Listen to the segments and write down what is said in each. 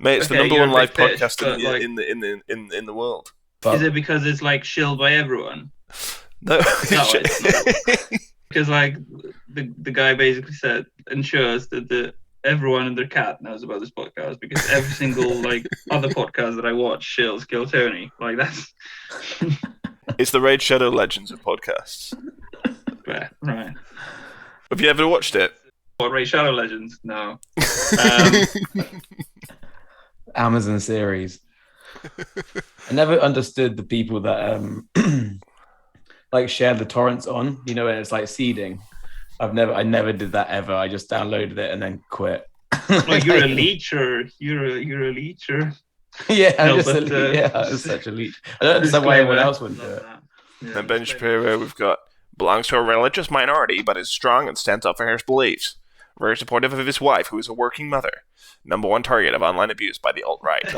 Mate, it's the Okay, number you're one a live big bitch, podcast but, like, in the world. is it because it's like shilled by everyone? No. Is that why it's not? Because like the guy basically said ensures that everyone and their cat knows about this podcast because every single like other podcast that I watch shills Kill Tony. Like that's It's the Raid Shadow Legends of podcasts. yeah, right. Have you ever watched it? What, Raid Shadow Legends? No. Amazon series. I never understood the people that like share the torrents on, you know, and it's like seeding. I never did that ever. I just downloaded it and then quit. Like you're a leecher. You're a leecher. Yeah, No, I'm but, such a leech. I don't understand why everyone else wouldn't do it. Yeah, And Ben Shapiro, we've got belongs to a religious minority, but is strong and stands up for his beliefs. Very supportive of his wife, who is a working mother. Number one target of online abuse by the alt-right.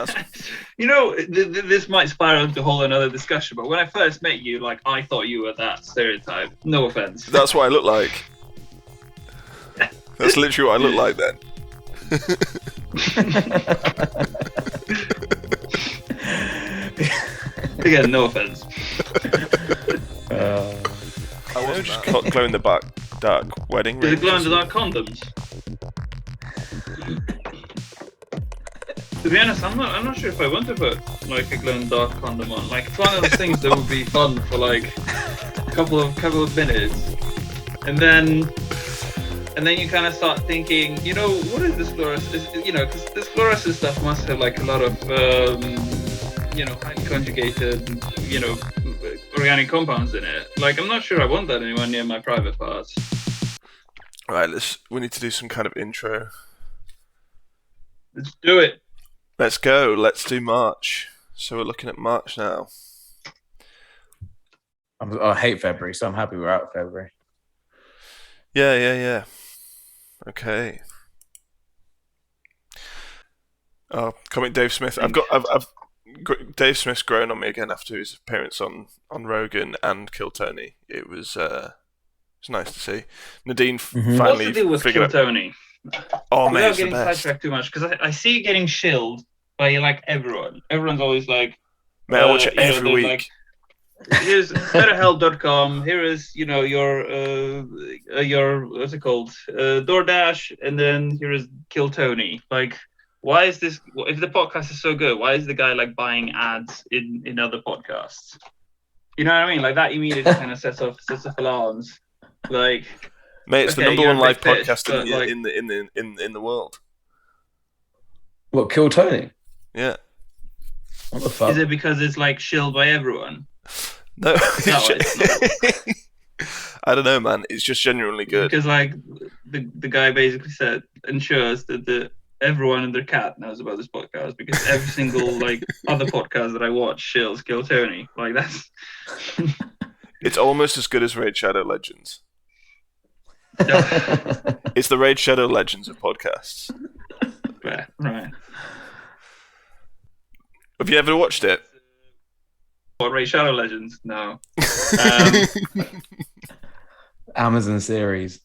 You know, this might spiral into a whole another discussion, but when I first met you, like, I thought you were that stereotype. No offense. That's what I look like. That's literally what I look like then. Again, no offense. I was just glow in the dark wedding Is ring. it glow in the dark condoms? To be honest, I'm not sure if I want to put like a glow in the dark condom on. Like it's one of those things that would be fun for like a couple of minutes, and then you kind of start thinking, you know, what is this fluorescent? You know, because this fluorescent stuff must have like a lot of you know, highly conjugated, you know, organic compounds in it. Like I'm not sure I want that anywhere near my private parts. Right, we need to do some kind of intro. Let's do it. Let's go. Let's do March. So we're looking at March now. I hate February, so I'm happy we're out of February. Yeah. Okay. Oh, comic Dave Smith. Dave Smith's grown on me again after his appearance on Rogan and Kill Tony. It was nice to see. Nadine finally What's the deal with figured Kill out. Tony? Oh man, Without it's the getting best. sidetracked too much, because I see you getting shilled by like everyone. Everyone's always like, Man, I watch it you know, every they're week. like, here's betterhelp.com, here is, you know, your what's it called, DoorDash, and then here is Kill Tony. Like, why is this, if the podcast is so good, why is the guy like buying ads in other podcasts? You know what I mean? Like that immediately kind of sets off alarms. Like, Mate, it's the okay, number you're one a live big bitch, podcast but, like, in the world. What, Kill Tony? Yeah. What the fuck? is it because it's like shilled by everyone? No. Is that why it's not? I don't know, man. It's just genuinely good. Because like the guy basically said ensures that everyone and their cat knows about this podcast because every single like other podcast that I watch shills Kill Tony. Like that's It's almost as good as Raid Shadow Legends. It's the Raid Shadow Legends of podcasts. yeah, right. Have you ever watched it? What, Raid Shadow Legends? No. Amazon series.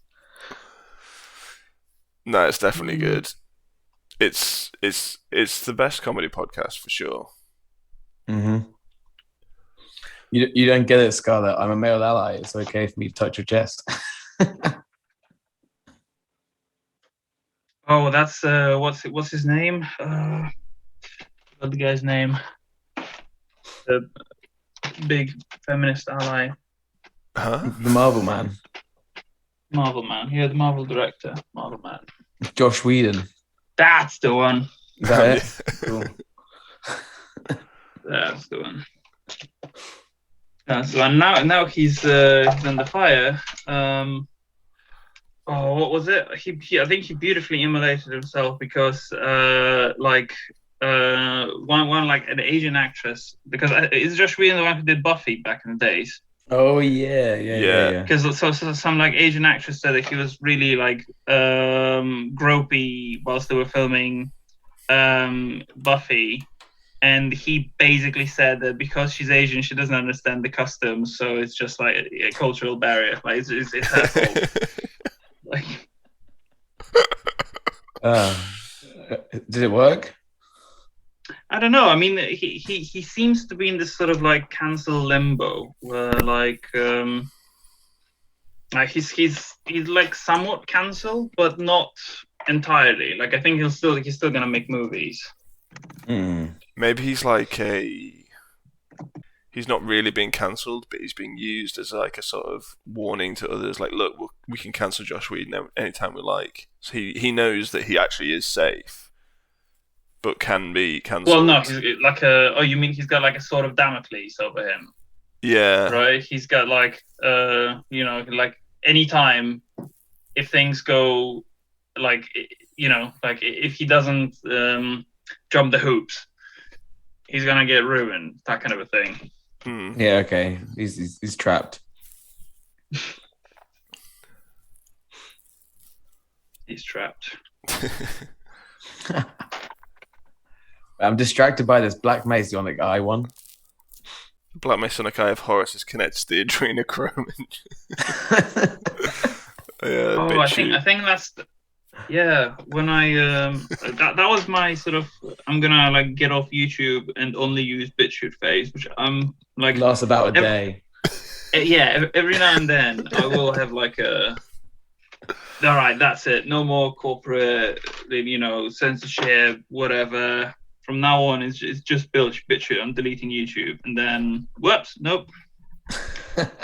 No, it's definitely good. It's the best comedy podcast for sure. Mm-hmm. You don't get it, Scarlett. I'm a male ally. It's okay for me to touch your chest. Oh, that's what's his name? What the guy's name? The big feminist ally. Huh? The Marvel Man. Marvel Man. Yeah, the Marvel director. Marvel Man. Josh Wheadon. That's the one. Is that it? Cool. That's the one. That's the one. Now he's under fire. What was it? I think he beautifully immolated himself because one like an Asian actress, because is Josh Whedon the one who did Buffy back in the days? Oh yeah. Because so some like Asian actress said that he was really like gropey whilst they were filming Buffy, and he basically said that because she's Asian, she doesn't understand the customs, so it's just like a cultural barrier. Like it's her fault. Like, Did it work? I don't know. I mean, he seems to be in this sort of like cancel limbo where he's like somewhat cancelled, but not entirely. Like I think he's still gonna make movies. Maybe he's like he's not really being cancelled, but he's being used as like a sort of warning to others. Like, look, we can cancel Josh Whedon anytime we like. So he knows that he actually is safe, but can be cancelled. Well, no, he's like you mean he's got like a sort of Damocles over him? Yeah. Right. He's got like like anytime if things go like like if he doesn't jump the hoops, he's gonna get ruined. That kind of a thing. Yeah. Okay. He's trapped. He's trapped. I'm distracted by this Black Masonic Eye one. Black Masonic Eye of Horus is connected to the adrenochrome. I think that's when I that was my sort of I'm gonna like get off YouTube and only use BitChute phase, which I'm like lasts about a day. Every now and then I will have like all right, that's it, no more corporate censorship, whatever. From now on it's just BitChute. I'm deleting YouTube, and then whoops, nope.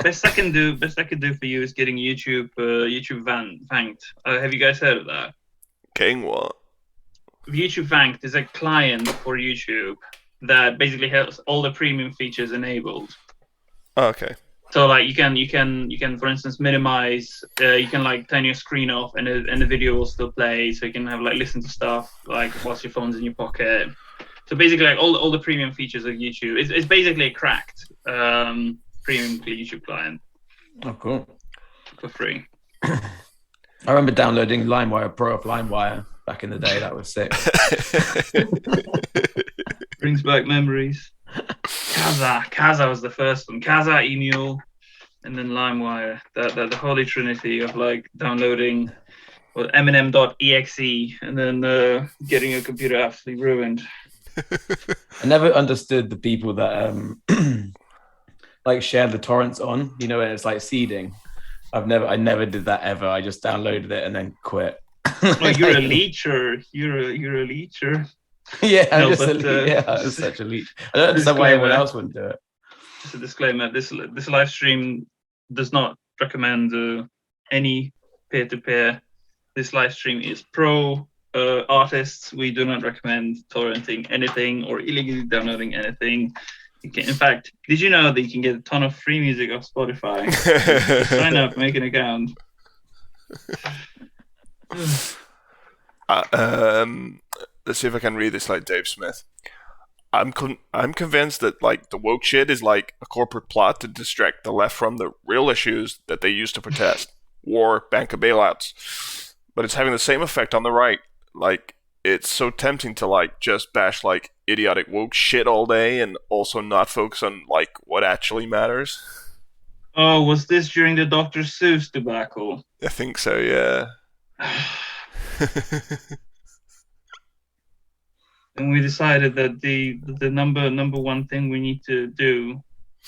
Best I can do for you is getting YouTube vanked. Have you guys heard of that? Getting what? YouTube vanked is a client for YouTube that basically has all the premium features enabled. Oh, okay. So like you can for instance minimize. You can like turn your screen off, and the video will still play. So you can have like listen to stuff like whilst your phone's in your pocket. So basically, like all the premium features of YouTube, it's basically a cracked premium YouTube client. Oh, cool. For free. I remember downloading Limewire Pro off Limewire back in the day. That was sick. Brings back memories. Kazaa was the first one. Kazaa, Emule, and then Limewire. The holy trinity of like downloading Eminem.exe and then getting your computer absolutely ruined. I never understood the people that like share the torrents on, and it's like seeding. I never did that ever. I just downloaded it and then quit. Oh, you're a leecher. You're a leecher. Yeah, I'm such a leech. I don't understand why anyone else wouldn't do it. Just a disclaimer: this live stream does not recommend any peer-to-peer. This live stream is pro artists. We do not recommend torrenting anything or illegally downloading anything. In fact, did you know that you can get a ton of free music off Spotify? Sign up, make an account. Let's see if I can read this like Dave Smith. I'm convinced that like the woke shit is like a corporate plot to distract the left from the real issues that they use to protest: war, banker bailouts. But it's having the same effect on the right. Like, it's so tempting to like just bash like idiotic woke shit all day and also not focus on like what actually matters. Oh, was this during the Dr. Seuss debacle? I think so, yeah. And we decided that the number one thing we need to do,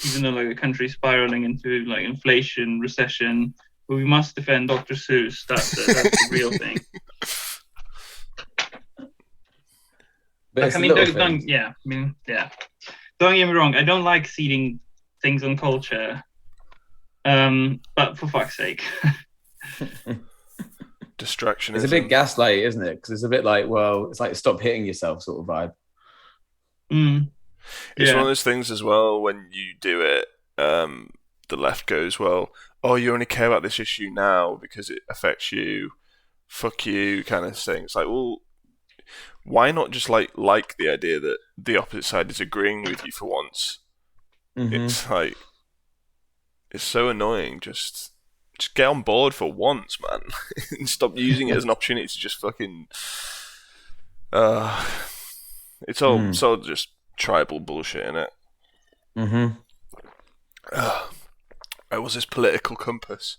even though like the country's spiraling into like inflation, recession, but we must defend Dr. Seuss. That's the real thing. Like, don't get me wrong. I don't like seeding things on culture, but for fuck's sake. Distraction. It's a bit gaslight, isn't it? Because it's a bit like, well, it's like stop hitting yourself sort of vibe. It's one of those things as well. When you do it, the left goes, well, oh, you only care about this issue now because it affects you. Fuck you, kind of thing. It's like, well, why not just like the idea that the opposite side is agreeing with you for once? It's like, it's so annoying. Just get on board for once, man, and stop using it as an opportunity to just fucking. It's all so just tribal bullshit, innit? Right, was this political compass?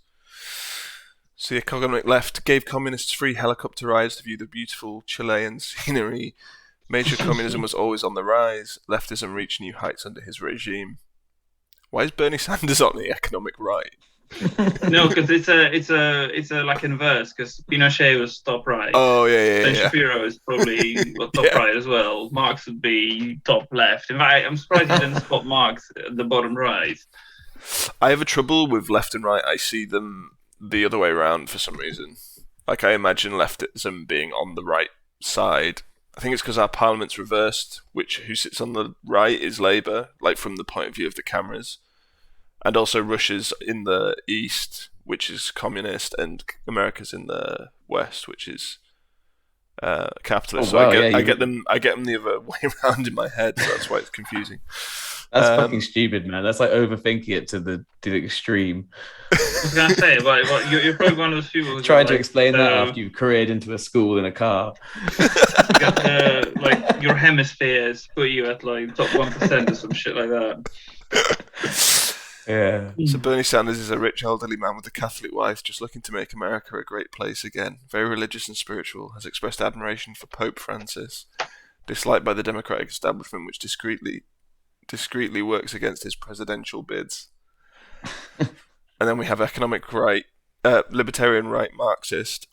So the economic left gave communists free helicopter rides to view the beautiful Chilean scenery, Major communism was always on the rise. Leftism reached new heights under his regime. Why is Bernie Sanders on the economic right? No, because it's a like inverse. Because Pinochet was top right. Oh yeah. Then Shapiro is probably top right as well. Marx would be top left. In fact, I'm surprised you didn't spot Marx at the bottom right. I have a trouble with left and right. I see them the other way around for some reason. Like I imagine leftism being on the right side. I think it's because our parliament's reversed. Who sits on the right is Labour, like from the point of view of the cameras. And also Russia's in the east, which is communist, and America's in the west, which is capitalist. Oh, wow, so I get them the other way around in my head, so that's why it's confusing. That's fucking stupid, man. That's like overthinking it to the extreme. I was gonna say, but you're probably one of those people who trying to explain that after you've careered into a school in a car. Got like your hemispheres put you at like top 1% or some shit like that. Yeah. So Bernie Sanders is a rich elderly man with a Catholic wife just looking to make America a great place again. Very religious and spiritual, has expressed admiration for Pope Francis, disliked by the Democratic establishment which discreetly works against his presidential bids. And then we have economic right, libertarian right Marxist,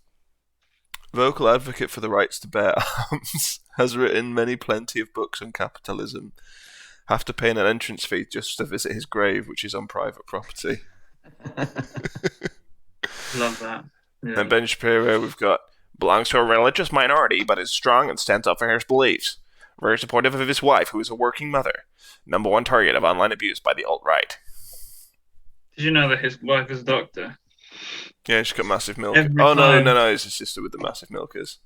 vocal advocate for the rights to bear arms, has written plenty of books on capitalism. Have to pay an entrance fee just to visit his grave, which is on private property. Love that. Yeah. And Ben Shapiro, we've got belongs to a religious minority, but is strong and stands up for his beliefs. Very supportive of his wife, who is a working mother. Number one target of online abuse by the alt-right. Did you know that his wife is a doctor? Yeah, she's got massive milk. No, it's his sister with the massive milkers.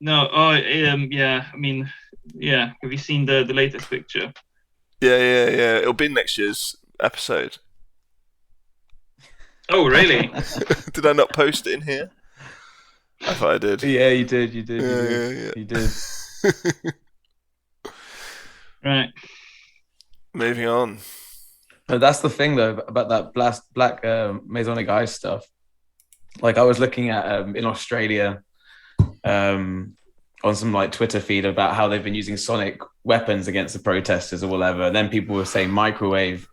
No, yeah. I mean, yeah. Have you seen the latest picture? Yeah. It'll be next year's episode. Oh, really? Did I not post it in here? I thought I did. Yeah, you did. You did. Right. Moving on. But that's the thing, though, about that black Masonic Eye stuff. Like, I was looking at in Australia on some like Twitter feed about how they've been using sonic weapons against the protesters or whatever. And then people were saying microwave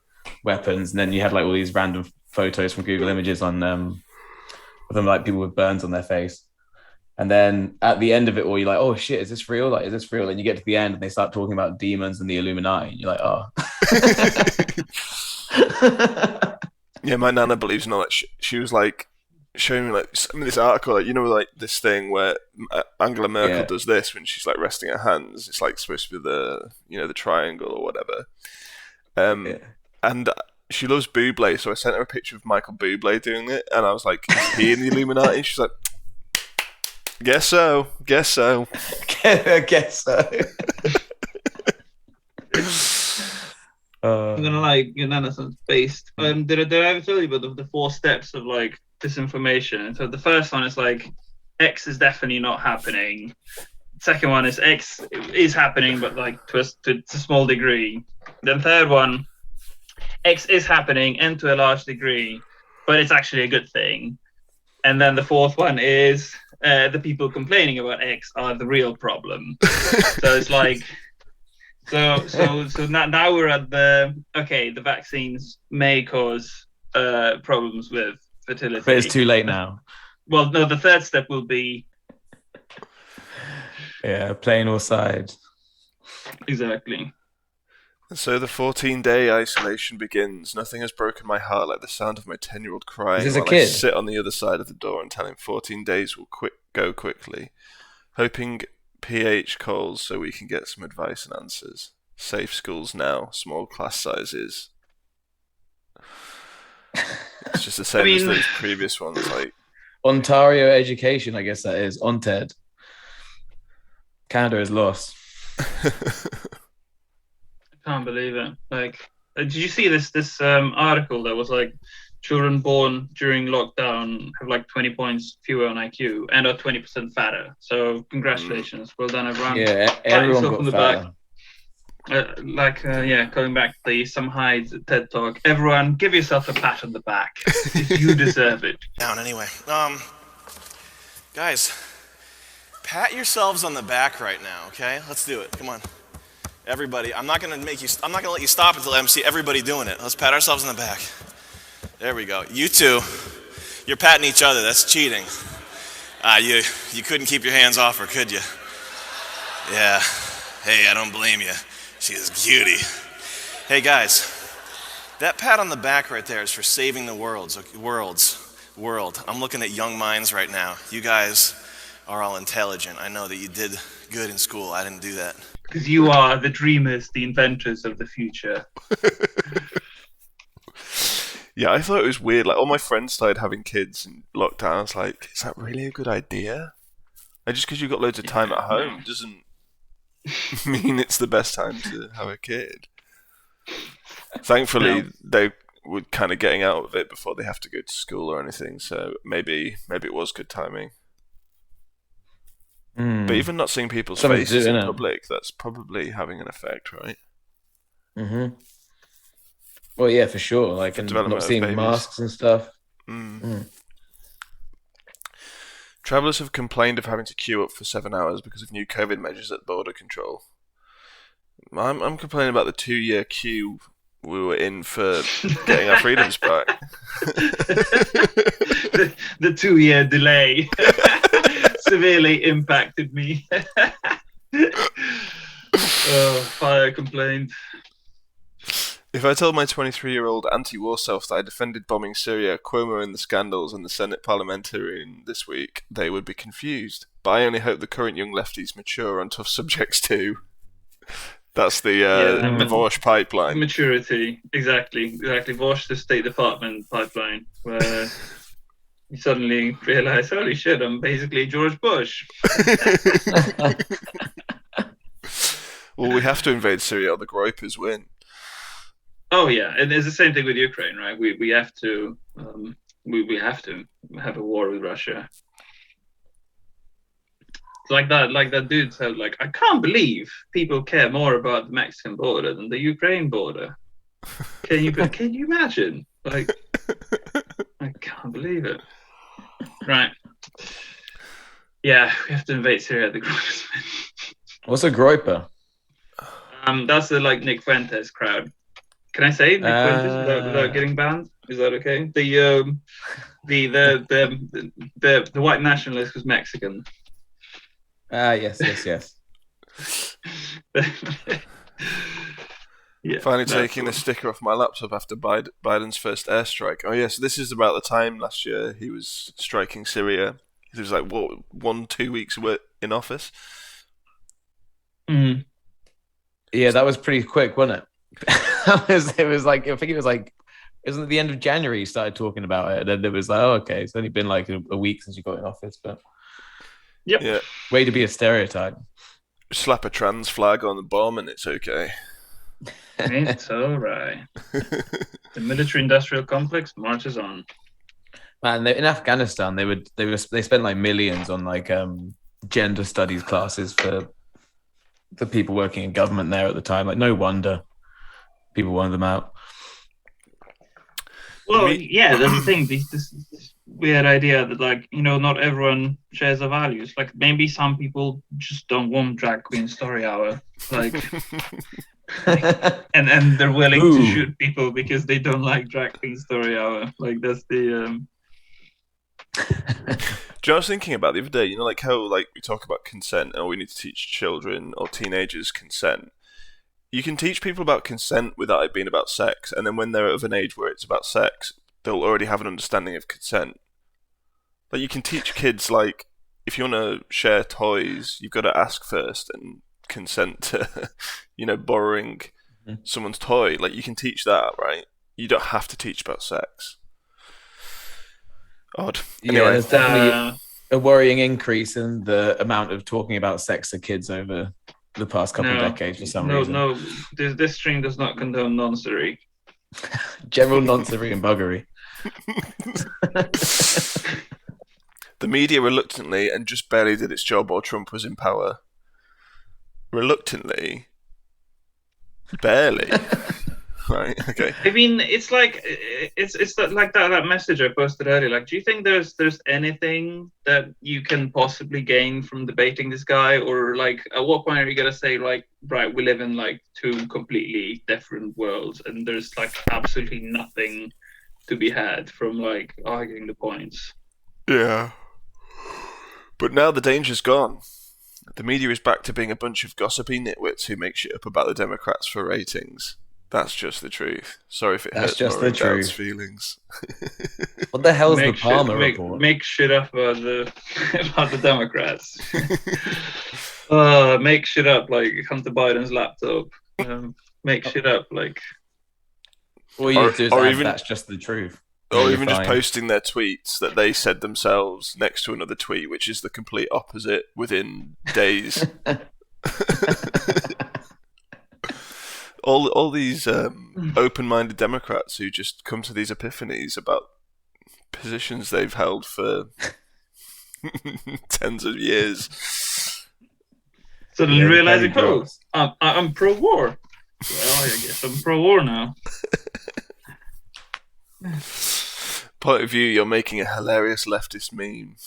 weapons, and then you had like all these random photos from Google Images on of them, like people with burns on their face. And then at the end of it all, you're like, oh shit, is this real? Like, is this real? And you get to the end and they start talking about demons and the Illuminati. And you're like, oh. Yeah, my nana believes in all that. She was like showing me like this article, like, you know, like this thing where Angela Merkel does this when she's like resting her hands. It's like supposed to be the triangle or whatever. And she loves Bublé, so I sent her a picture of Michael Bublé doing it, and I was like, is he in the Illuminati? She's like, guess so. Guess so. I'm gonna like your nana's based. Did I ever tell you about the 4 steps of like disinformation? So the first one is like X is definitely not happening. Second one is X is happening, but like to a small degree. Then third one, X is happening and to a large degree, but it's actually a good thing. And then the fourth one is the people complaining about X are the real problem. So it's like, so now we're at the vaccines may cause problems with fertility. But it's too late now. Well, no, the third step will be playing all sides. Exactly. So the 14-day isolation begins. Nothing has broken my heart like the sound of my 10-year-old crying Is this a while kid? I sit on the other side of the door and tell him 14 days will go quickly. Hoping PH calls so we can get some advice and answers. Safe schools now, small class sizes. It's just the same as those previous ones. Like Ontario education, I guess that is. ONTED. Canada is lost. Can't believe it. Like, did you see this article that was like, children born during lockdown have like 20 points fewer on IQ and are 20% fatter. So congratulations, well done everyone. Yeah, everyone got fatter. Going back to some Hyde TED talk. Everyone, give yourself a pat on the back. You deserve it. Down anyway. Guys, Pat yourselves on the back right now, okay? Let's do it. Come on. Everybody, I'm not gonna let you stop until I see everybody doing it. Let's pat ourselves on the back. There we go. You two, you're patting each other. That's cheating. You couldn't keep your hands off her, could you? Yeah. Hey, I don't blame you. She's a cutie. Hey guys, that pat on the back right there is for saving the world. I'm looking at young minds right now. You guys are all intelligent. I know that you did good in school. I didn't do that. Because you are the dreamers, the inventors of the future. Yeah, I thought it was weird. Like, all my friends started having kids in lockdown. I was like, is that really a good idea? Like, just because you've got loads of time at home doesn't mean it's the best time to have a kid. Thankfully, they were kind of getting out of it before they have to go to school or anything. So maybe it was good timing. But even not seeing people's faces in public, that's probably having an effect, right? Mm-hmm. Well, yeah, for sure. Like, and not seeing masks and stuff. Travellers have complained of having to queue up for 7 hours because of new COVID measures at border control. I'm complaining about the 2-year queue we were in for getting our freedoms back. The 2-year delay severely impacted me. Fire complaint. If I told my 23-year-old anti-war self that I defended bombing Syria, Cuomo and the scandals, and the Senate parliamentarian this week, they would be confused. But I only hope the current young lefties mature on tough subjects too. That's the Vosh pipeline. Maturity, exactly. Vosh, the State Department pipeline, where you suddenly realise, holy shit, I'm basically George Bush. Well, we have to invade Syria or the Groypers win. Oh yeah, and it's the same thing with Ukraine, right? We have to we have to have a war with Russia. Like that dude said, like, I can't believe people care more about the Mexican border than the Ukraine border. Can you imagine? Like, I can't believe it. Right. Yeah, we have to invade Syria at the Groypers. What's a Groyper? That's the Nick Fuentes crowd. Can I say Nick Fuentes without getting banned? Is that okay? The white nationalist was Mexican. Yes. Yeah, finally taking the sticker off my laptop after Biden's first airstrike. Oh yes, this is about the time last year he was striking Syria. He was like, what, 1-2 weeks in office? Mm. Yeah, that was pretty quick, wasn't it? It was like, I think it was like, isn't it the end of January you started talking about it? And then it was like, oh, okay, it's only been like a week since you got in office, but yep. Yeah. Way to be a stereotype. Slap a trans flag on the bomb and it's okay. It's all right. The military-industrial complex marches on. Man, in Afghanistan, they spent like millions on like gender studies classes for people working in government there at the time. Like, no wonder people wanted them out. Well, yeah, that's the thing. This weird idea that, like, you know, not everyone shares the values. Like, maybe some people just don't want drag queen story hour. Like, and they're willing to shoot people because they don't like drag queen story hour. Like, that's the. Do you know what I was thinking about the other day? You know, like how like we talk about consent and we need to teach children or teenagers consent. You can teach people about consent without it being about sex, and then when they're of an age where it's about sex, they'll already have an understanding of consent. Like, you can teach kids, like, if you want to share toys, you've got to ask first and consent to, you know, borrowing someone's toy. Like, you can teach that, right? You don't have to teach about sex. Odd. Anyway. Yeah, there's definitely a worrying increase in the amount of talking about sex to kids over the past couple of decades for some reason. No, this stream does not condone noncery. General noncery and buggery. The media reluctantly and just barely did its job while Trump was in power. Reluctantly? Barely. Right. Okay. I mean, it's like it's like that message I posted earlier. Like, do you think there's anything that you can possibly gain from debating this guy, or like at what point are you gonna say like, right, we live in like two completely different worlds, and there's like absolutely nothing to be had from like arguing the points? Yeah. But now the danger's gone. The media is back to being a bunch of gossipy nitwits who make shit up about the Democrats for ratings. That's just the truth. Sorry if it hurts Maureen Dowd's feelings. What the hell's the Palmer report? Make shit up about the Democrats. Make shit up like Hunter Biden's laptop. Make shit up like. All you need to do is add, that's just the truth. Or even just posting their tweets that they said themselves next to another tweet, which is the complete opposite within days. All these open-minded Democrats who just come to these epiphanies about positions they've held for tens of years. Suddenly realizing, I'm pro-war. Well, I guess I'm pro-war now. Point of view, you're making a hilarious leftist meme.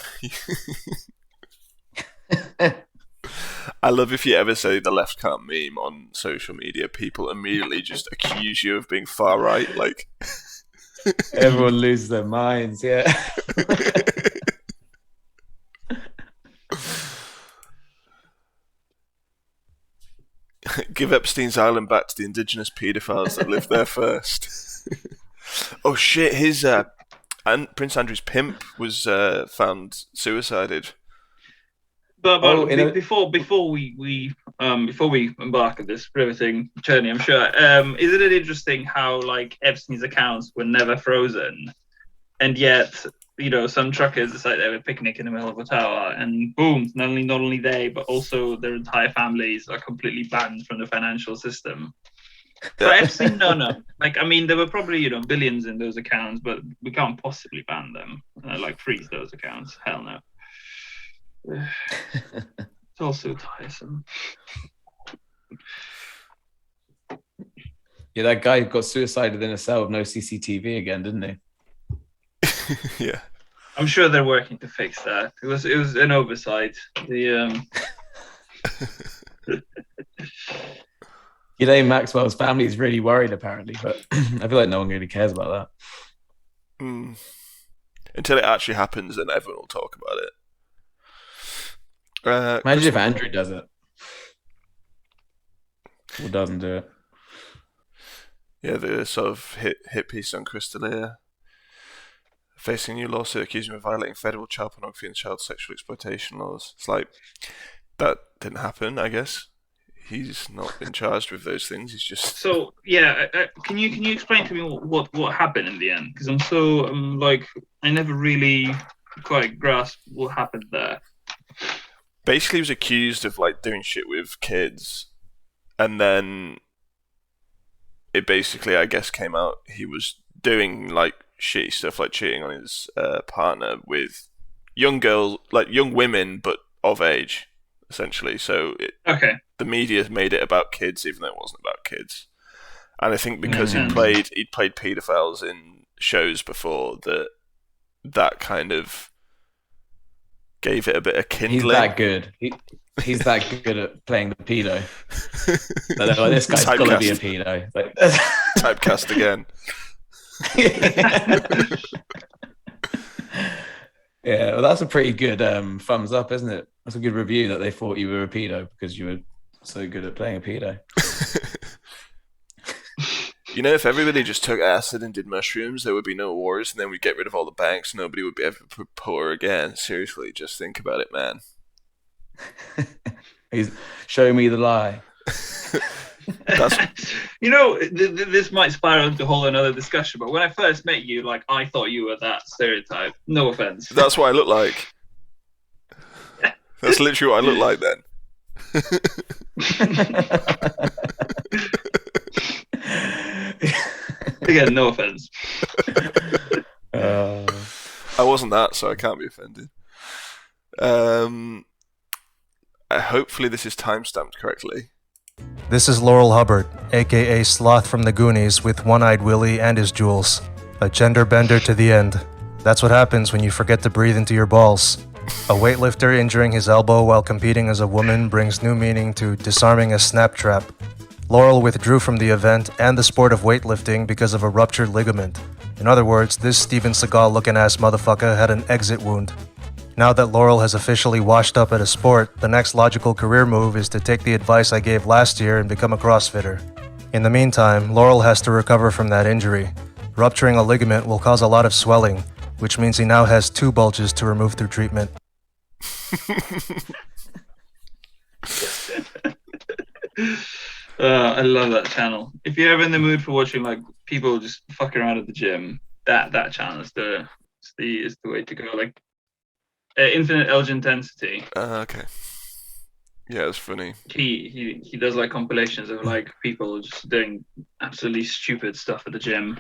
I love if you ever say the left can't meme on social media, people immediately just accuse you of being far right. Like everyone loses their minds, yeah. Give Epstein's island back to the indigenous paedophiles that lived there first. Oh shit! His Prince Andrew's pimp was found suicided. But before we embark on this riveting journey, I'm sure, isn't it interesting how like Epstein's accounts were never frozen, and yet some truckers decide to have a picnic in the middle of a tower, and boom, not only they but also their entire families are completely banned from the financial system. So Epstein, no. Like, I mean, there were probably billions in those accounts, but we can't possibly ban them, like freeze those accounts. Hell no. It's all so tiresome. Yeah, that guy got suicided in a cell with no CCTV again, didn't he? Yeah. I'm sure they're working to fix that. It was an oversight. Ghislaine Maxwell's family is really worried, apparently, but I feel like no one really cares about that. Until it actually happens, then everyone will talk about it. Imagine if Andrew does it. Or doesn't do it. Yeah, the sort of hit piece on Crystalia. Facing a new lawsuit accusing him of violating federal child pornography and child sexual exploitation laws. It's like, that didn't happen, I guess. He's not been charged with those things. He's just... So, yeah, can you explain to me what happened in the end? Because I never really quite grasped what happened there. Basically, he was accused of like doing shit with kids, and then it basically, I guess, came out he was doing like shitty stuff, like cheating on his partner with young girls, like young women, but of age, essentially. So the media made it about kids, even though it wasn't about kids. And I think because he'd played paedophiles in shows before, that kind of gave it a bit of kindling. He's that good. He's that good at playing the pedo. Like, this guy's got to be a pedo. Like, typecast again. Yeah, well, that's a pretty good thumbs up, isn't it? That's a good review that they thought you were a pedo because you were so good at playing a pedo. If everybody just took acid and did mushrooms, there would be no wars, and then we'd get rid of all the banks. Nobody would be ever poor again. Seriously, just think about it, man. He's showing me the lie. This might spiral into a whole another discussion, but when I first met you, like, I thought you were that stereotype. No offense. That's what I look like. That's literally what I look like then. Again, no offense. I wasn't that, so I can't be offended. Hopefully this is timestamped correctly. This is Laurel Hubbard, aka Sloth from the Goonies with One-Eyed Willie and his jewels. A gender bender to the end. That's what happens when you forget to breathe into your balls. A weightlifter injuring his elbow while competing as a woman brings new meaning to disarming a snap trap. Laurel withdrew from the event and the sport of weightlifting because of a ruptured ligament. In other words, this Steven Seagal looking ass motherfucker had an exit wound. Now that Laurel has officially washed up at a sport, the next logical career move is to take the advice I gave last year and become a CrossFitter. In the meantime, Laurel has to recover from that injury. Rupturing a ligament will cause a lot of swelling, which means he now has 2 bulges to remove through treatment. I love that channel. If you're ever in the mood for watching like people just fuck around at the gym, that channel is the way to go. Like Infinite Edge Intensity. Okay. Yeah, it's funny. He does like compilations of like people just doing absolutely stupid stuff at the gym.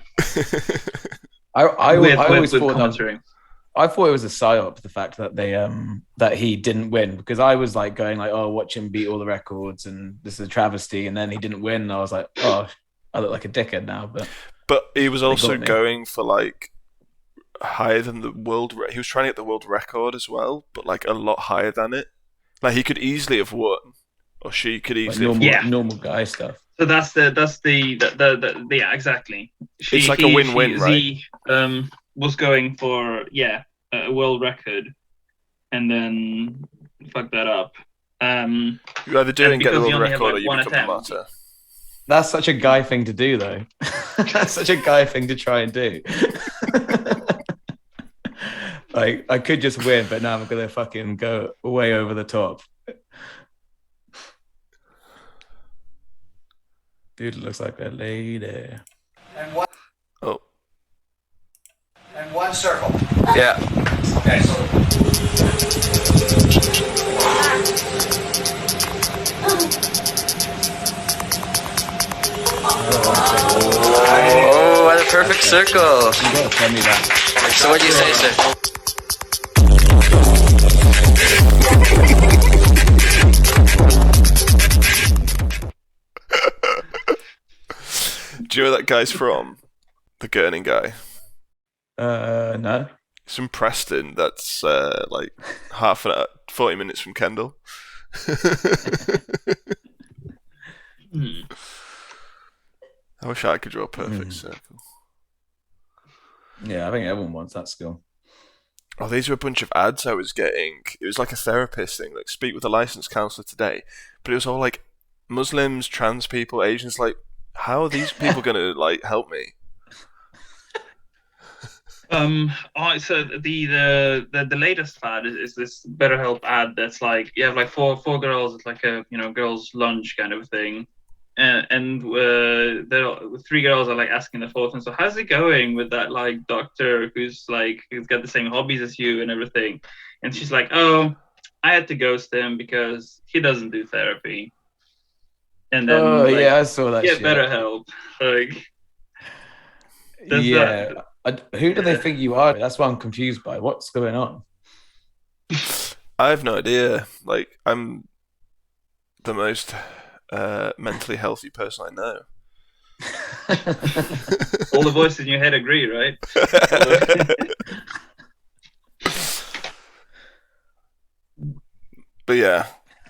I always thought commentary. I thought it was a psyop, the fact that they that he didn't win, because I was like going like, oh, watch him beat all the records and this is a travesty, and then he didn't win, and I was like, oh, I look like a dickhead now. But he was also going for like higher than the world. He was trying to get the world record as well, but like a lot higher than it. Like he could easily have won, or she could easily like normal guy stuff. So that's the yeah, exactly. It's like a win-win, right? He was going for a world record, and then fucked that up. You either do and get the world record, or you become a martyr. That's such a guy thing to do, though. That's such a guy thing to try and do. Like, I could just win, but now I'm gonna fucking go way over the top. Dude looks like a lady. And one. Oh. And one circle. Yeah. Okay, so. Oh, what a perfect circle. You gotta tell me that. So what do you say, sir? Do you know where that guy's from? The Gurning guy. No. It's from Preston. That's like 40 minutes from Kendal. I wish I could draw a perfect circle. Yeah, I think everyone wants that skill. Oh, these are a bunch of ads I was getting. It was like a therapist thing, like speak with a licensed counsellor today. But it was all like Muslims, trans people, Asians. Like, how are these people going to like help me? So the latest fad is this BetterHelp ad that's like you have like four girls. It's like a girls' lunch kind of thing, and the 3 girls are like asking the fourth one. So how's it going with that like doctor who's got the same hobbies as you and everything? And she's like, oh, I had to ghost him because he doesn't do therapy. And then I saw that. Get BetterHelp. Like, who do they think you are? That's what I'm confused by. What's going on? I have no idea. Like, I'm the most mentally healthy person I know. All the voices in your head agree, right? But yeah,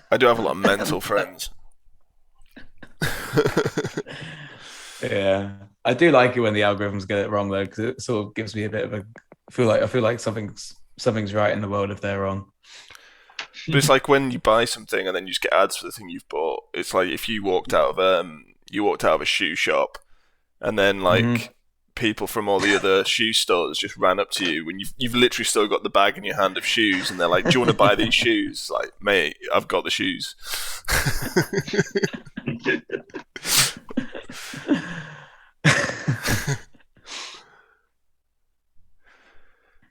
I do have a lot of mental friends. Yeah, I do like it when the algorithms get it wrong though, because it sort of gives me a bit of a I feel like something's right in the world if they're wrong. But it's like when you buy something and then you just get ads for the thing you've bought. It's like if you walked out of a shoe shop, and then like people from all the other shoe stores just ran up to you when you've literally still got the bag in your hand of shoes, and they're like, "Do you want to buy these shoes?" Like, mate, I've got the shoes.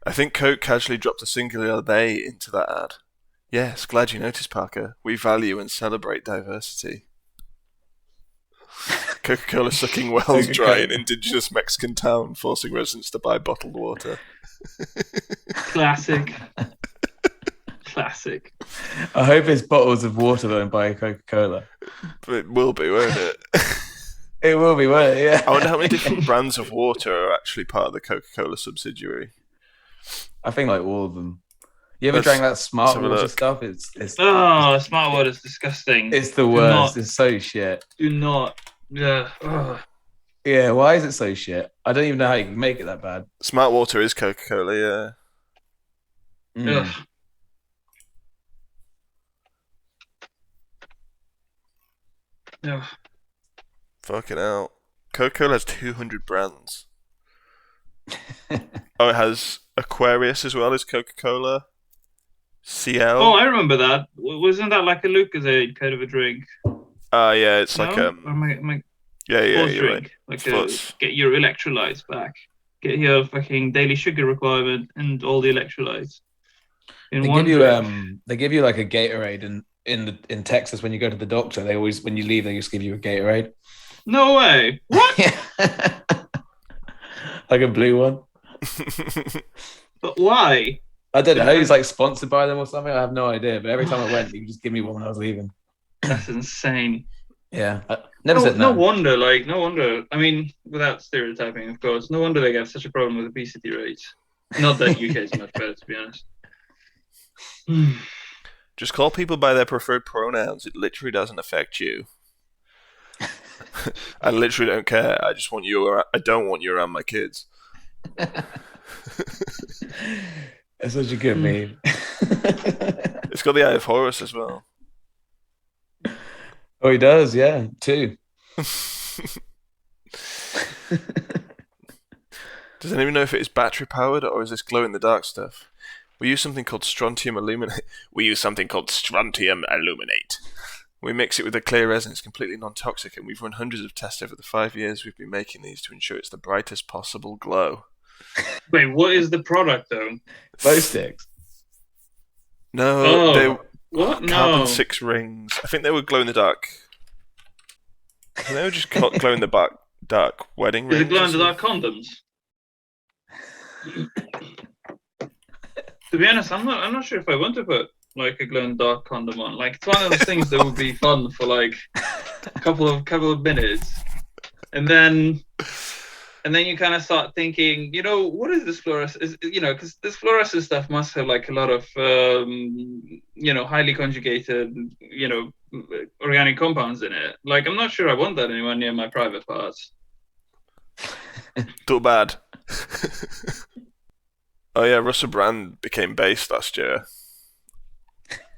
I think Coke casually dropped a singular they into that ad. Yes, glad you noticed, Parker. We value and celebrate diversity. Coca-Cola sucking wells dry in indigenous Mexican town, forcing residents to buy bottled water. Classic. Classic. I hope it's bottles of water though, and buy Coca-Cola. It will be, won't it? It will be, won't it? Yeah. I wonder how many different brands of water are actually part of the Coca-Cola subsidiary. I think like all of them. You ever Let's drank that smart have a water look. stuff? Oh, smart water is disgusting. It's the worst. It's so shit. Do not. Yeah. Ugh. Yeah, why is it so shit? I don't even know how you can make it that bad. Smart water is Coca-Cola, yeah. Mm. Ugh. Ugh. Fucking hell. Coca-Cola has 200 brands. Oh, it has Aquarius as well as Coca-Cola. CL. Oh, I remember that. Wasn't that like a Lucozade kind of a drink? Yeah, it's like No? Or am I yeah, sports you're drink? right. Like Sports. get your electrolytes back. Get your fucking daily sugar requirement and all the electrolytes in They one give you drink. they give you like a Gatorade in Texas when you go to the doctor. They always when you leave they just give you a Gatorade. No way. What? Like a blue one. But why? I don't know. He's like sponsored by them or something. I have no idea. But every time I went, he would just give me one when I was leaving. That's insane. Yeah, I never said No no. wonder. Like no wonder. I mean, without stereotyping, of course. No wonder they have such a problem with obesity rates. Not that UK is much better, to be honest. Just call people by their preferred pronouns. It literally doesn't affect you. I literally don't care. I just want you around. I don't want you around my kids. That's such a good meme. It's got the Eye of Horus as well. Oh, he does. Yeah, too. Does anyone know if it is battery powered or is this glow in the dark stuff? We use something called strontium illuminate. We mix it with a clear resin. It's completely non-toxic, and we've run hundreds of tests over the 5 years we've been making these to ensure it's the brightest possible glow. Wait, what is the product though? Glow sticks. No, Oh, they what? No. carbon 6 rings. I think they were glow in the dark. They were just glow in the dark wedding rings. Is it glow in the dark condoms? To be honest, I'm not sure if I want to put like a glow in the dark condom on. Like it's one of those things that would be fun for like a couple of minutes, and then you kind of start thinking, you know, what is this fluorescent? You know, because this fluorescent stuff must have like a lot of you know, highly conjugated, you know, organic compounds in it. Like I'm not sure I want that anywhere near my private parts. Too bad. Oh yeah, Russell Brand became based last year.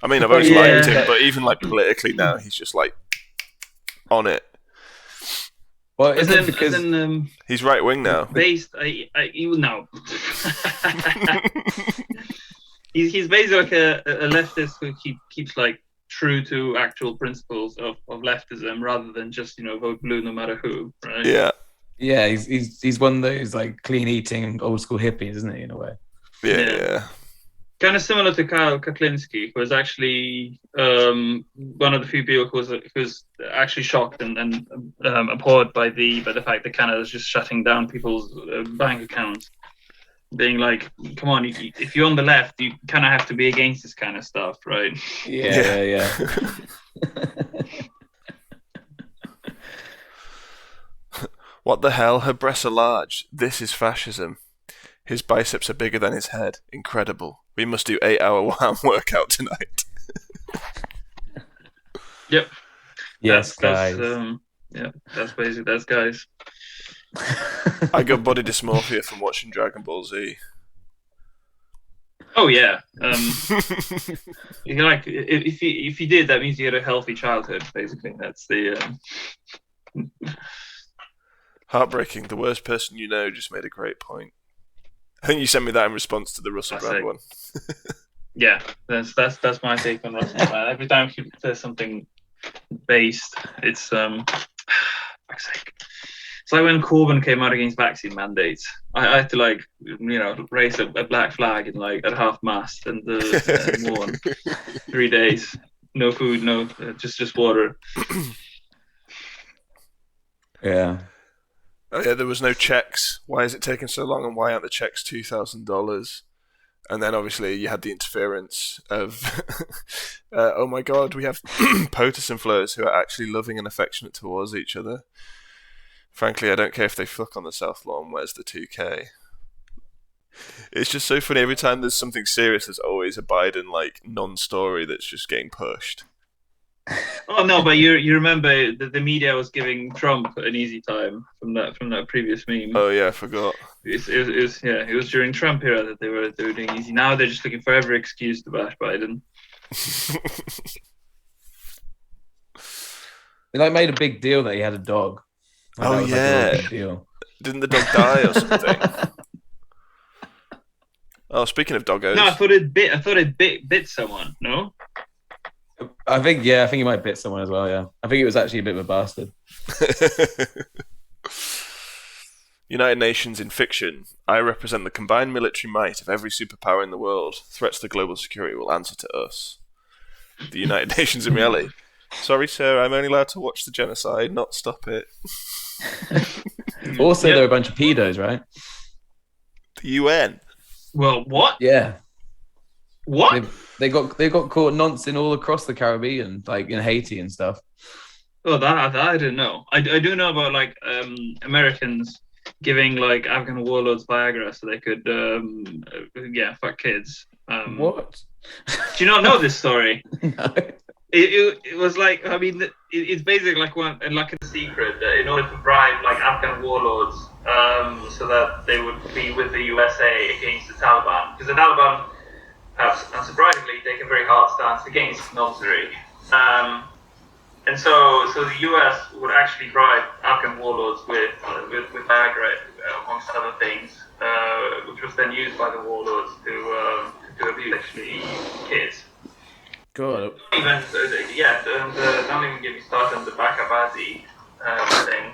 I mean, I've always liked him, but even like politically now, he's just like on it. Well, is it because he's right wing now? Based, no. he's basically like a leftist who keeps like true to actual principles of leftism rather than just, you know, vote blue no matter who, right? Yeah. Yeah, he's one of those like clean eating old school hippies, isn't he, in a way? Yeah. Kind of similar to Kyle Kuklinski, who was actually one of the few people who was actually shocked and appalled by the fact that Canada is just shutting down people's bank accounts, being like, "Come on, if you're on the left, you kind of have to be against this kind of stuff, right?" Yeah. What the hell? Her breasts are large. This is fascism. His biceps are bigger than his head. Incredible. We must do 8-hour warm workout tonight. Yep. Yes, guys. That's basically that's guys. I got body dysmorphia from watching Dragon Ball Z. Oh yeah. You know, like if you did, that means you had a healthy childhood. Basically, that's the. Heartbreaking. The worst person you know just made a great point. I think you sent me that in response to the Russell Brand one. Yeah, that's my take on Russell. Every time he says something based, it's fuck's sake. It's like when Corbyn came out against vaccine mandates. I had to like, you know, raise a black flag in like at half mast and more on 3 days. No food, no just water. Yeah. Oh yeah, there was no checks. Why is it taking so long, and why aren't the checks $2,000? And then obviously you had the interference of, oh my god, we have POTUS and flirts who are actually loving and affectionate towards each other. Frankly, I don't care if they fuck on the South Lawn, where's the 2K? It's just so funny, every time there's something serious, there's always a Biden, like, non-story that's just getting pushed. Oh no, but you remember that the media was giving Trump an easy time from that previous meme. Oh yeah, I forgot. It was during Trump era that they were doing easy. Now they're just looking for every excuse to bash Biden. They like made a big deal that he had a dog. Like, oh that was, like, a yeah, real big deal. Didn't the dog die or something? Oh, speaking of doggos. No, I thought it bit someone. No. I think he might bit someone as well. Yeah, I think it was actually a bit of a bastard. United Nations in fiction. I represent the combined military might of every superpower in the world. Threats to global security will answer to us. The United Nations in reality. Sorry, sir, I'm only allowed to watch the genocide, not stop it. Also, they're a bunch of pedos, right? The UN. Well, what? Yeah. What? They got caught noncing all across the Caribbean, like in Haiti and stuff. Oh, that I didn't know. I do know about like Americans giving like Afghan warlords Viagra so they could fuck kids. What? Do you not know this story? No. It was like, I mean, it's basically like a secret in order to bribe like Afghan warlords so that they would be with the USA against the Taliban, because the Taliban have unsurprisingly taken a very hard stance against Nosy. And so the US would actually bribe Afghan warlords with Viagra, amongst other things, which was then used by the warlords to abuse actually kids. God. Don't even get me started on the Bakabazi thing.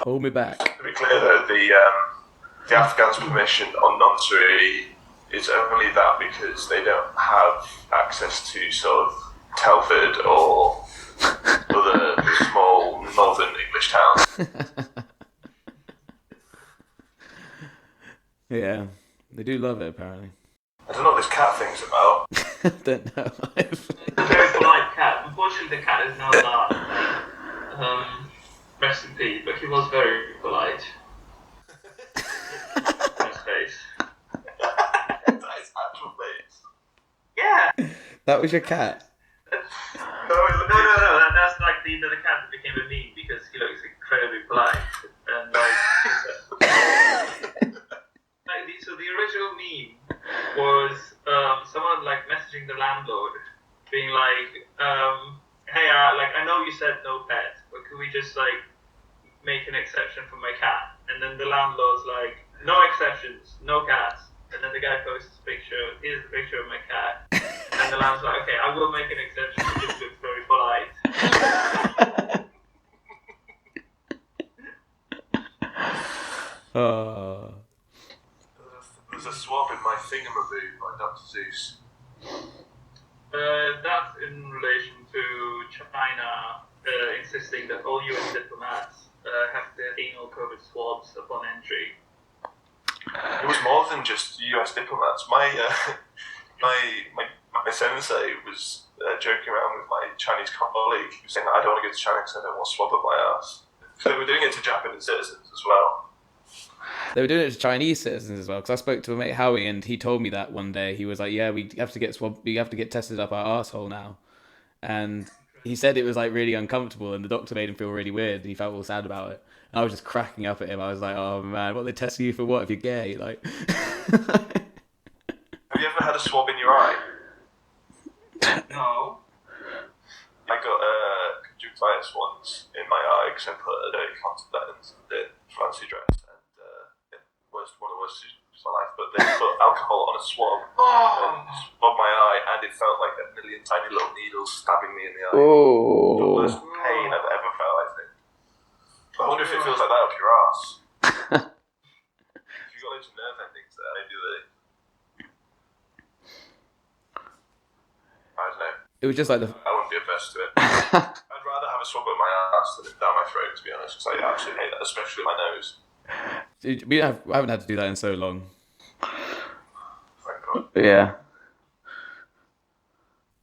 Hold me back. To be clear though, the Afghans' permission on Nosy is only that because they don't have access to sort of Telford or other small northern English towns. Yeah, they do love it apparently. I don't know what this cat thing's about. Don't know. It's a very polite cat. Unfortunately, the cat is now alive. Rest in peace, but he was very polite. Nice face. That is actual face. Yeah. That was your cat. No. That's like the cat that became a meme because he looks incredibly polite. And so the original meme was someone like messaging the landlord, being like, "Hey, I know you said no pets, but could we just like make an exception for my cat?" And then the landlord's like, "No exceptions, no cats." And then the guy posts a picture. Here's the picture of my cat. And the landlord's like, "Okay, I will make an exception. It just looks very polite." There's a swab in my Thingamaboo by Dr. Zeus. That's in relation to China insisting that all US diplomats have their anal COVID swabs upon entry. It was more than just US diplomats. My sensei was joking around with my Chinese colleague, saying that I don't want to go to China because I don't want a swab up my ass. So they were doing it to Japanese citizens as well. They were doing it to Chinese citizens as well, because I spoke to a mate Howie and he told me that one day. He was like, "Yeah, we have to get tested up our asshole now," and he said it was like really uncomfortable, and the doctor made him feel really weird. He felt all sad about it. And I was just cracking up at him. I was like, "Oh man, what, they testing you for what if you're gay?" Like, have you ever had a swab in your eye? No. I got conjunctivitis once in my eye because I put a dirty contact lens in fancy dress, and one of the worst decisions of my life. But they put alcohol on a swab, swabbed my eye, and it felt like a million tiny little needles stabbing me in the eye. The worst pain I've ever felt, I think. I wonder if it feels like that up your ass. If you've got loads of nerve endings there, maybe they. I don't know. it was just like the. I wouldn't be averse to it. I'd rather have a swab up my ass than down my throat, to be honest, because I absolutely hate that, especially my nose. I haven't had to do that in so long. Yeah.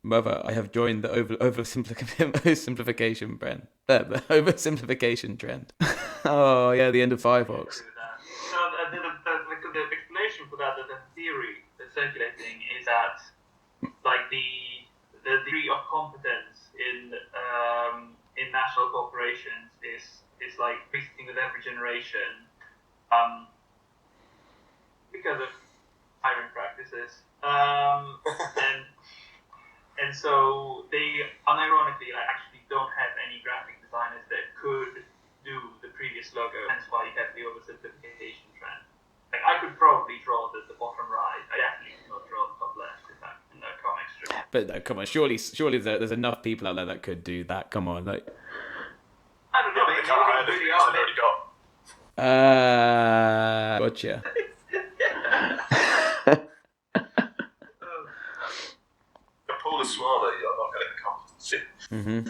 Mother, I have joined the oversimplification trend. The oversimplification trend. Oh yeah, the end of Firefox. So the explanation for that, the theory that's circulating is that like the degree of competence in national corporations is like increasing with every generation, because of hiring practices, and so they unironically like actually don't have any graphic designers that could do the previous logo. Hence why you have the oversimplification trend. Like I could probably draw the bottom right. I definitely could not draw the top left in that comic strip. But no, come on, surely there's enough people out there that could do that. Come on, like. I don't know. They can't hire the really things they've already got. Gotcha. The pool is smaller, you're not getting the competency. Mm-hmm.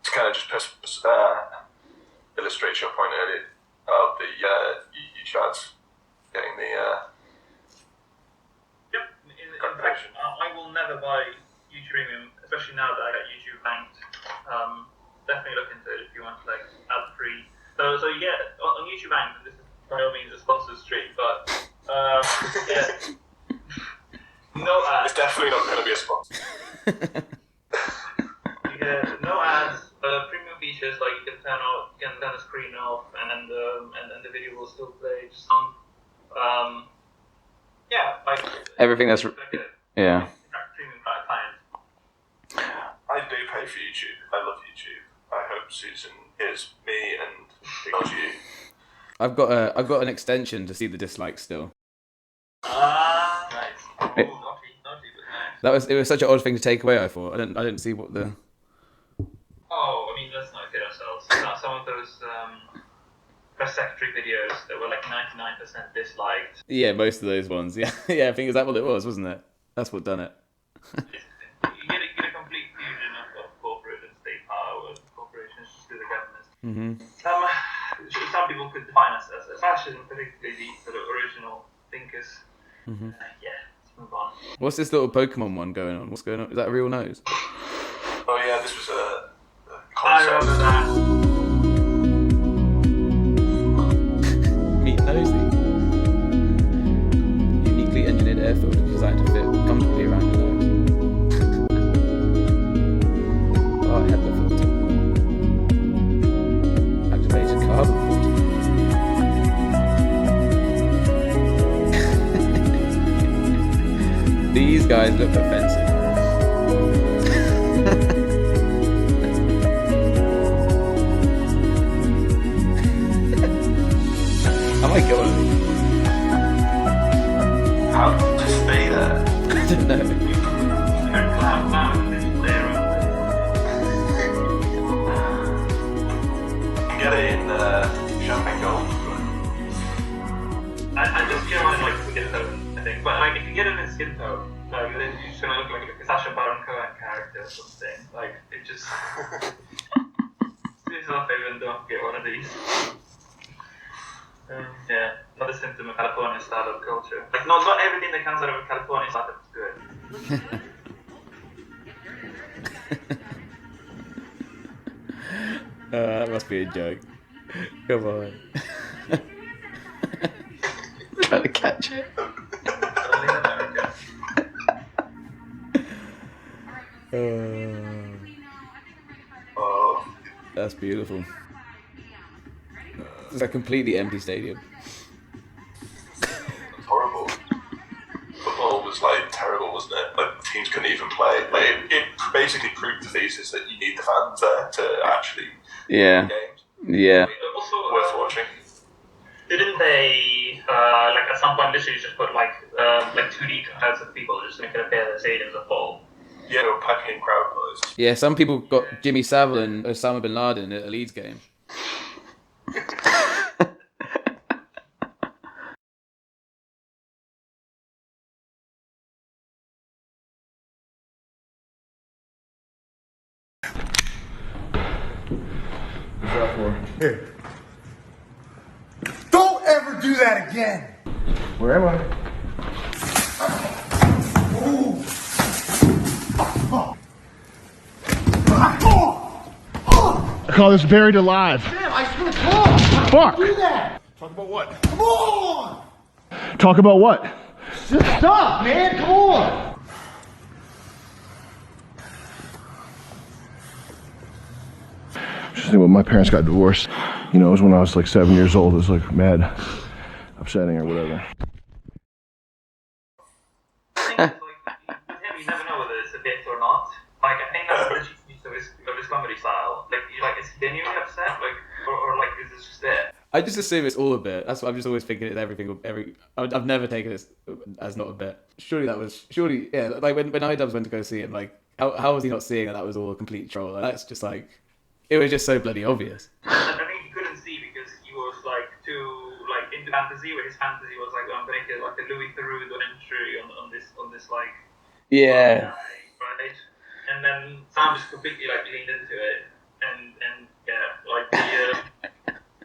To kind of just illustrate your point earlier about the YouTube ads getting the Yep. In fact, I will never buy YouTube Premium, especially now that I got YouTube banked. Definitely look into it if you want like ad free. So you get on YouTube Bank. This is by no means a sponsored stream, but yeah. No ads. It's definitely not going to be a sponsor. You get no ads, premium features like you can turn the screen off, and then the video will still play. Just yeah, like Everything that's yeah. Premium client. I do pay for YouTube. I love YouTube. I hope Susan hears me and acknowledges you. I've got an extension to see the dislikes still. Nice. Naughty, but nice. It was such an odd thing to take away. I thought I didn't see what the. Oh, I mean, let's not kid ourselves. Some of those press secretary videos that were like 99% disliked. Yeah, most of those ones. Yeah, yeah. I think is that what it was, wasn't it? That's what done it. You get a complete fusion of corporate and state power. Corporations just do the government. Mm-hmm. Some people could define us as fascism, particularly the sort of original thinkers. Mm-hmm. Yeah, let's move on. What's this little Pokemon one going on? What's going on? Is that a real nose? Oh yeah, this was a I concept. remember that. Meet Nosy. Uniquely engineered air filter designed to fit comfortably around your nose. Oh, HEPA filter. Activated carbon filter. These guys look offensive. Oh my god. How to stay there? I don't know. You can get it in champagne gold. I just get one in like skin tone, I think. But like if you get it in skin tone, like then you're just gonna look like a Sacha Baron Cohen character or something. Like it just please not even don't get one of these. Yeah, another symptom of California startup culture. Like not everything that comes out of a California startup is good. That must be a joke. Come on. Better catch it. Only in America. Oh, That's beautiful. It's a completely empty stadium. it's horrible. Football was like terrible, wasn't it? Like teams couldn't even play. Like it basically proved the thesis that you need the fans there to actually Yeah. win games. Yeah. Also, Worth watching. didn't they like at some point literally just put like 2D crowds of people just to make it appear that the stadiums are full? Yeah, they were packing in crowd noise. Yeah, some people got Jimmy Savile and Osama bin Laden at a Leeds game. Here. Don't ever do that again! Where am I? call this buried alive. Damn, I just want to talk. Fuck. Do that. Talk about what? Come on. Talk about what? Just stop, man. Come on. Just think when my parents got divorced, you know, it was when I was like 7 years old. It was like mad, upsetting or whatever. I think it's like, with him, you never know whether it's a bit or not. Like, I think that's the genius of his comedy style. Like, is he genuinely upset? Like, or like, is this just it? I just assume it's all a bit. That's what I'm just always thinking. It's every. I've never taken it as not a bit. Surely, yeah. Like when iDubbbz went to go see it, like how was he not seeing that was all a complete troll? Like, that's just like, it was just so bloody obvious. I think he couldn't see because he was like too like into fantasy. Where his fantasy was like, I'm making like a Louis Theroux documentary on this like Yeah. right. And then Sam just completely like leaned into it, and yeah, like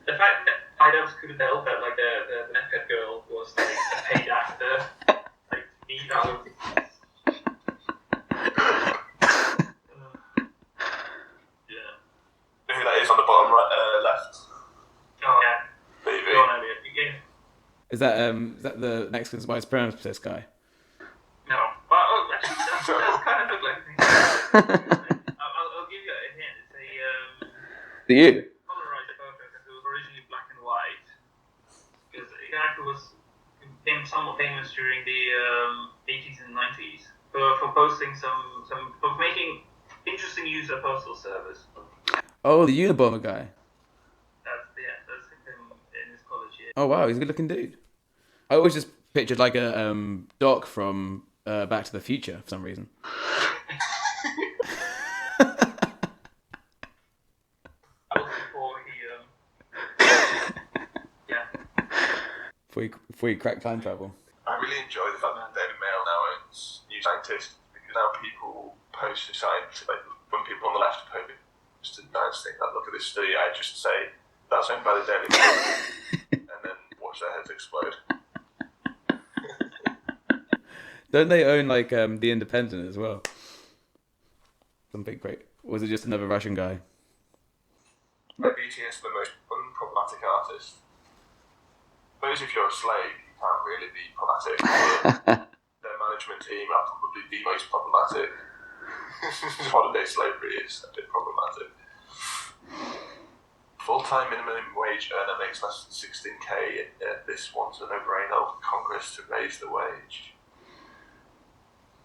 the fact that iDubbbz couldn't help that like the Netcat girl was like a paid actor, like to me that was. Who that is on the bottom right, left? Oh yeah. Baby. Go on, Elliot. You can. Is that the Mexican spice supremacist guy? No. Well, actually, that's kind of look like things. I'll give you a hint. It's a Do you? polarized photo because it was originally black and white. Because the actor became somewhat famous during the 80s and 90s for posting for making interesting use of postal service. Oh, the Unabomber guy. That's him in his college year. Oh wow, he's a good-looking dude. I always just pictured like a Doc from Back to the Future for some reason. Before you crack time travel. I really enjoy the fact that the Daily Mail now owns New Scientist, because now people post the science, like when people on the left post a nice thing, like, look at this study, I just say, that's owned by the Daily Mail, and then watch their heads explode. Don't they own like the Independent as well? Something great. Or was it just another Russian guy? BTS are the most unproblematic artist. I suppose if you're a slave, you can't really be problematic. But their management team are probably the most problematic. Modern day slavery is a bit problematic. Full-time minimum wage earner makes less than 16k. This one's a no-brainer for Congress to raise the wage.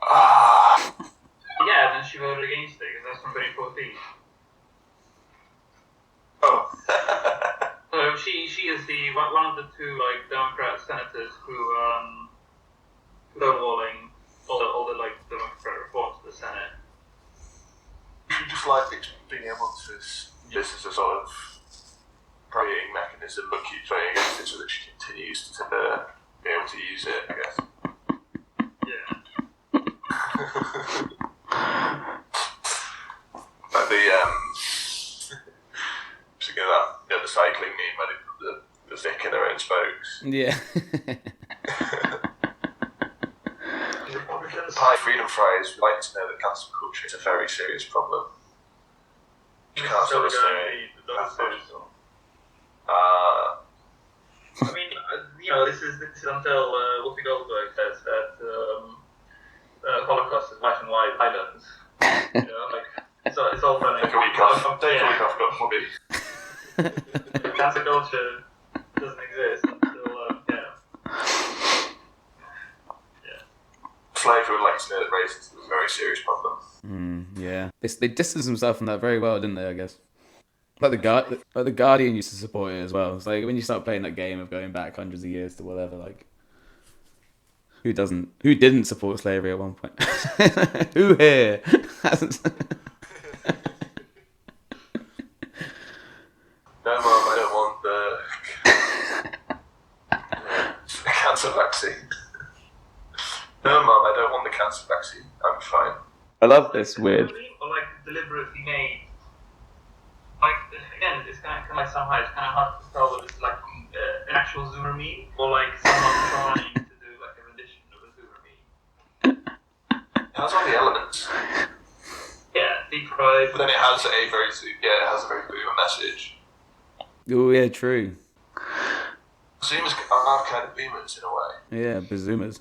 Yeah, then she voted against it because that's from 2014. Oh. So she is the one of the two like Democrat senators who stonewalling all the like Democrat reforms to the Senate. You just like being able to use this as a sort of praying mechanism, but keep playing against it so that she continues to be able to use it, I guess. Yeah. Like thinking of that, the cycling meme, where they put the stick in their own spokes. Yeah. Hi, Freedom Fries would like to know that cancel culture is a very serious problem. You can't tell us I mean, this is until Whoopi Goldberg says that Holocaust is white and white islands. Like it's all running. Take a week off. Take a week off. Got Bobby. Cancel culture doesn't exist until Slavery would like to know that racism is a very serious problem. Yeah. They distanced themselves from that very well, didn't they? I guess. Like the Guardian used to support it as well. It's like when you start playing that game of going back hundreds of years to whatever, like who didn't support slavery at one point? Who here hasn't? No, Mum, I don't want the cancer vaccine. No, Mum, I don't want the cancer vaccine. I'm fine. I love this weird. Or like deliberately made. Like again, it's kind of like somehow it's kind of hard to tell whether it's like an actual Zoomer meme or like someone trying to do like a rendition of a Zoomer meme. It has all the elements. Yeah, the pride. But then it has a very boomer message. Oh yeah, true. Zoomers are kind of boomers in a way. Yeah, bazoomers.